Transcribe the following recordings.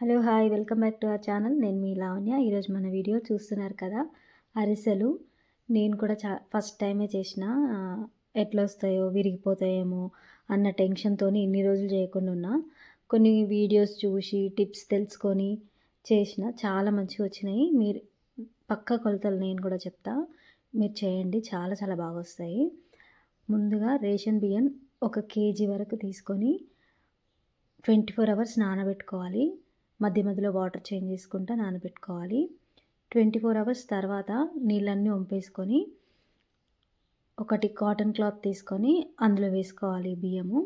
Hello hi welcome back to our channel. నేను మీ లావణ్య. ఈరోజు మన వీడియో చూస్తున్నారు కదా, అరిసెలు. నేను కూడా ఫస్ట్ టైమే చేసిన. ఎట్లొస్తాయో విరిగిపోతాయేమో అన్న టెన్షన్తోని ఇన్ని రోజులు చేయకుండా ఉన్నా. కొన్ని వీడియోస్ చూసి టిప్స్ తెలుసుకొని చేసిన. చాలా మంచిగా వచ్చినాయి. మీరు పక్కా కొలతలు నేను కూడా చెప్తా, మీరు చేయండి. చాలా చాలా బాగా వస్తాయి. ముందుగా రేషన్ బియ్యం 1 కేజీ వరకు తీసుకొని 24 అవర్స్ నానబెట్టుకోవాలి. మధ్య మధ్యలో వాటర్ చేంజ్ చేసుకుంటా నానబెట్టుకోవాలి. 24 అవర్స్ తర్వాత నీళ్ళన్నీ వంపేసుకొని ఒకటి కాటన్ క్లాత్ తీసుకొని అందులో వేసుకోవాలి బియ్యము.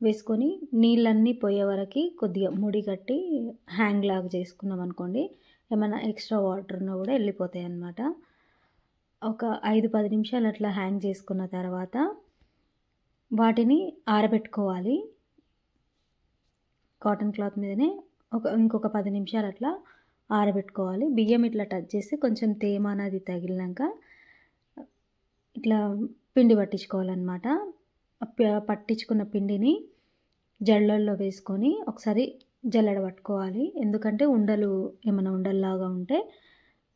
వేసుకొని నీళ్ళన్నీ పోయే వరకు కొద్దిగా ముడి కట్టి హ్యాంగ్ లాగా చేసుకున్నాం అనుకోండి, ఏమైనా ఎక్స్ట్రా వాటర్ ఉన్నా కూడా వెళ్ళిపోతాయి అన్నమాట. ఒక 5-10 నిమిషాలు అట్లా హ్యాంగ్ చేసుకున్న తర్వాత వాటిని ఆరబెట్టుకోవాలి. కాటన్ క్లాత్ మీదనే ఇంకొక 10 నిమిషాలు అట్లా ఆరబెట్టుకోవాలి. బియ్యం ఇట్లా టచ్ చేసి కొంచెం తేమ అనేది తగిలినాక ఇట్లా పిండి పట్టించుకోవాలన్నమాట. పట్టించుకున్న పిండిని జల్లల్లో వేసుకొని ఒకసారి జల్లెడ పట్టుకోవాలి. ఎందుకంటే ఏమైనా ఉండల్లాగా ఉంటే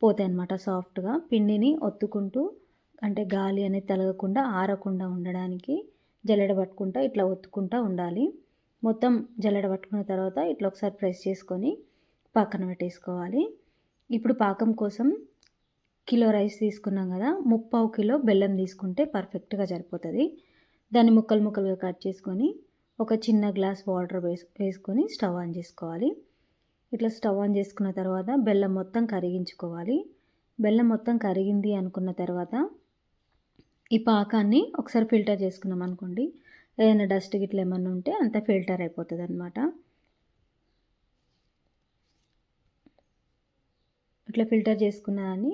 పోతాయి అన్నమాట సాఫ్ట్గా. పిండిని ఒత్తుకుంటూ, అంటే గాలి అనేది తలగకుండా ఆరకుండా ఉండడానికి జల్లెడ పట్టుకుంటా ఇట్లా ఒత్తుకుంటూ ఉండాలి. మొత్తం జల్లెడ పట్టుకున్న తర్వాత ఇట్లా ఒకసారి ప్రెస్ చేసుకొని పక్కన పెట్టేసుకోవాలి. ఇప్పుడు పాకం కోసం కిలో రైస్ తీసుకున్నాం కదా, 3/4 కిలో బెల్లం తీసుకుంటే పర్ఫెక్ట్గా సరిపోతుంది. దాన్ని ముక్కలు ముక్కలుగా కట్ చేసుకొని ఒక చిన్న గ్లాస్ వాటర్ వేసుకొని స్టవ్ ఆన్ చేసుకోవాలి. ఇట్లా స్టవ్ ఆన్ చేసుకున్న తర్వాత బెల్లం మొత్తం కరిగించుకోవాలి. బెల్లం మొత్తం కరిగింది అనుకున్న తర్వాత ఈ పాకాన్ని ఒకసారి ఫిల్టర్ చేసుకున్నాం అనుకోండి, ఏదైనా డస్ట్ గిట్ల ఏమన్నా ఉంటే అంతా ఫిల్టర్ అయిపోతుంది అన్నమాట. ఇట్లా ఫిల్టర్ చేసుకున్న దాన్ని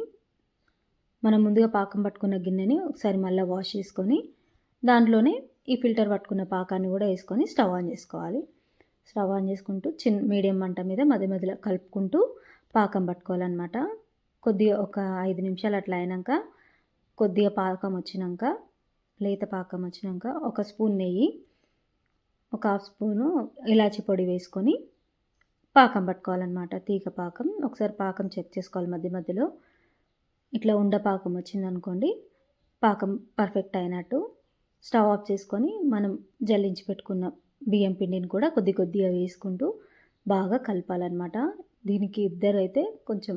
మనం ముందుగా పాకం పట్టుకున్న గిన్నెని ఒకసారి మళ్ళీ వాష్ చేసుకొని దాంట్లోనే ఈ ఫిల్టర్ పట్టుకున్న పాకాన్ని కూడా వేసుకొని స్టవ్ ఆన్ చేసుకోవాలి. స్టవ్ ఆన్ చేసుకుంటూ మీడియం మంట మీద మధ్య మధ్యలో కలుపుకుంటూ పాకం పట్టుకోవాలన్నమాట. కొద్దిగా ఒక 5 నిమిషాలు అట్లా అయినాక కొద్దిగా పాకం వచ్చినాక, లేత పాకం వచ్చినాక 1 స్పూన్ నెయ్యి, 1/2 స్పూను ఇలాచి పొడి వేసుకొని పాకం పట్టుకోవాలన్నమాట. తీగ పాకం. ఒకసారి పాకం చెక్ చేసుకోవాలి మధ్య మధ్యలో. ఇట్లా ఉండ పాకం వచ్చిందనుకోండి, పాకం పర్ఫెక్ట్ అయినట్టు. స్టవ్ ఆఫ్ చేసుకొని మనం జల్లించి పెట్టుకున్న బియ్యం పిండిని కూడా కొద్ది కొద్దిగా వేసుకుంటూ బాగా కలపాలన్నమాట. దీనికి ఇద్దరైతే కొంచెం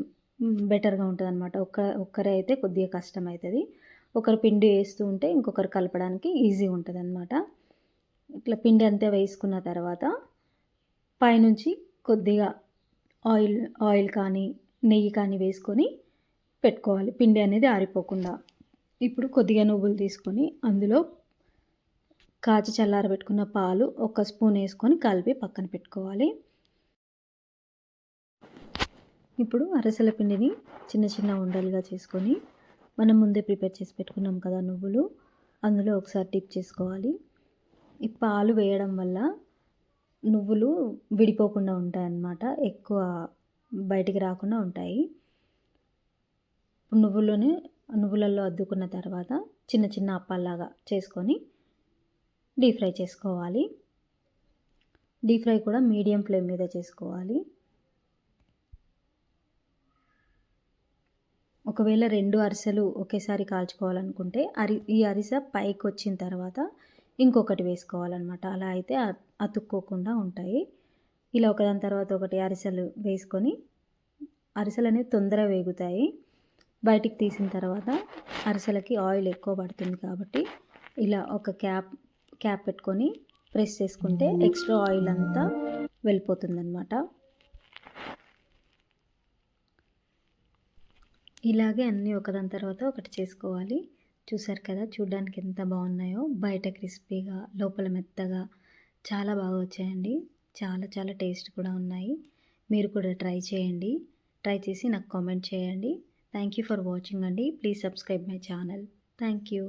బెటర్గా ఉంటుంది అనమాట. ఒక్కరే అయితే కొద్దిగా కష్టం అవుతుంది. ఒకరు పిండి వేస్తూ ఉంటే ఇంకొకరు కలపడానికి ఈజీ ఉంటుంది అనమాట. ఇట్లా పిండి అంతా వేసుకున్న తర్వాత పైనుంచి కొద్దిగా ఆయిల్ కానీ నెయ్యి కానీ వేసుకొని పెట్టుకోవాలి, పిండి అనేది ఆరిపోకుండా. ఇప్పుడు కొద్దిగా నువ్వులు తీసుకొని అందులో కాచి చల్లారబెట్టుకున్న పాలు 1 స్పూన్ వేసుకొని కలిపి పక్కన పెట్టుకోవాలి. ఇప్పుడు అరిసెల పిండిని చిన్న చిన్న ఉండలుగా చేసుకొని మనం ముందే ప్రిపేర్ చేసి పెట్టుకున్నాం కదా నువ్వులు, అందులో ఒకసారి డిప్ చేసుకోవాలి. ఈ పాలు వేయడం వల్ల నువ్వులు విడిపోకుండా ఉంటాయి అన్నమాట, ఎక్కువ బయటికి రాకుండా ఉంటాయి. నువ్వులలో అద్దుకున్న తర్వాత చిన్న చిన్న అప్పాల్లాగా చేసుకొని డీప్ ఫ్రై చేసుకోవాలి. డీప్ ఫ్రై కూడా మీడియం ఫ్లేమ్ మీద చేసుకోవాలి. ఒకవేళ 2 అరిసెలు ఒకేసారి కాల్చుకోవాలనుకుంటే ఈ అరిసె పైకి వచ్చిన తర్వాత ఇంకొకటి వేసుకోవాలన్నమాట. అలా అయితే అతుక్కోకుండా ఉంటాయి. ఇలా ఒకదాని తర్వాత ఒకటి అరిసెలు వేసుకొని, అరిసెలు అనేవి తొందరగా వేగుతాయి. బయటికి తీసిన తర్వాత అరిసెలకి ఆయిల్ ఎక్కువ పడుతుంది కాబట్టి ఇలా ఒక క్యాప్ పెట్టుకొని ప్రెస్ చేసుకుంటే ఎక్స్ట్రా ఆయిల్ అంతా వెళ్ళిపోతుందన్నమాట. ఇలాగే అన్నీ ఒకదాని తర్వాత ఒకటి చేసుకోవాలి. చూసారు కదా, చూడ్డానికి ఎంత బాగున్నాయో. బయట క్రిస్పీగా, లోపల మెత్తగా చాలా బాగా వచ్చాయండి. చాలా చాలా టేస్ట్ కూడా ఉన్నాయి. మీరు కూడా ట్రై చేయండి. ట్రై చేసి నాకు కామెంట్ చేయండి. థ్యాంక్ యూ ఫర్ వాచింగ్ అండి. Please subscribe my channel. Thank you.